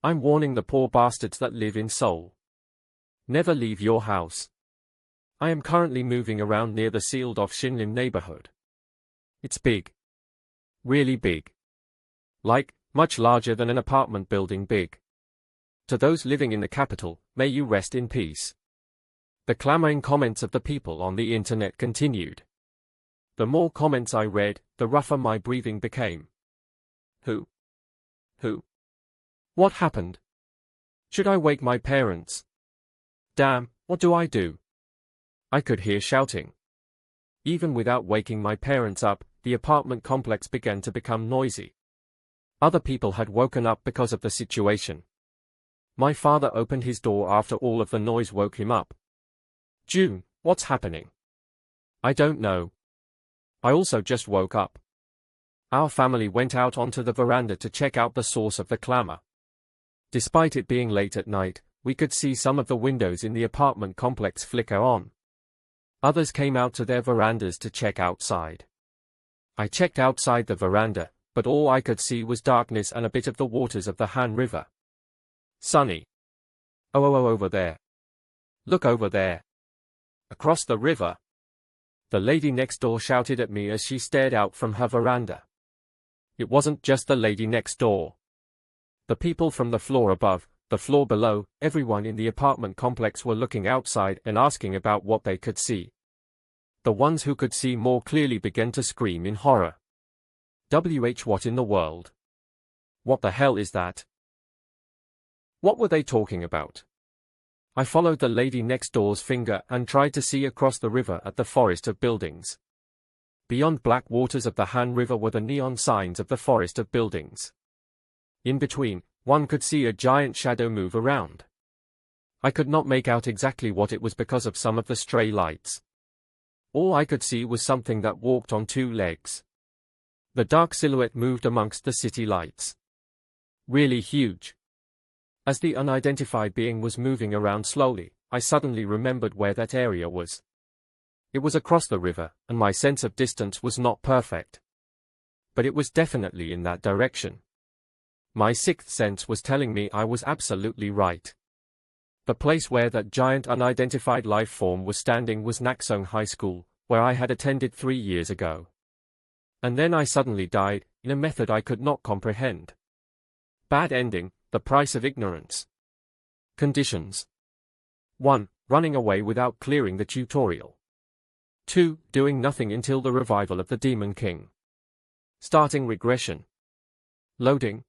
I'm warning the poor bastards that live in Seoul. Never leave your house. I am currently moving around near the sealed-off Shinlim neighborhood. It's big. Really big. Like, much larger than an apartment building big. To those living in the capital, may you rest in peace. The clamoring comments of the people on the internet continued. The more comments I read, the rougher my breathing became. Who? What happened? Should I wake my parents? Damn, what do I do? I could hear shouting. Even without waking my parents up, the apartment complex began to become noisy. Other people had woken up because of the situation. My father opened his door after all of the noise woke him up. June, what's happening? I don't know. I also just woke up. Our family went out onto the veranda to check out the source of the clamor. Despite it being late at night, we could see some of the windows in the apartment complex flicker on. Others came out to their verandas to check outside. I checked outside the veranda, but all I could see was darkness and a bit of the waters of the Han River. Sonny. Oh, over there. Look over there. Across the river. The lady next door shouted at me as she stared out from her veranda. It wasn't just the lady next door. The people from the floor above, the floor below, everyone in the apartment complex were looking outside and asking about what they could see. The ones who could see more clearly began to scream in horror. What in the world? What the hell is that? What were they talking about? I followed the lady next door's finger and tried to see across the river at the forest of buildings. Beyond black waters of the Han River were the neon signs of the forest of buildings. In between, one could see a giant shadow move around. I could not make out exactly what it was because of some of the stray lights. All I could see was something that walked on two legs. The dark silhouette moved amongst the city lights. Really huge. As the unidentified being was moving around slowly, I suddenly remembered where that area was. It was across the river, and my sense of distance was not perfect. But it was definitely in that direction. My sixth sense was telling me I was absolutely right. The place where that giant unidentified life form was standing was Naksong High School, where I had attended 3 years ago. And then I suddenly died, in a method I could not comprehend. Bad ending, the price of ignorance. Conditions. 1. Running away without clearing the tutorial. 2. Doing nothing until the revival of the Demon King. Starting regression. Loading.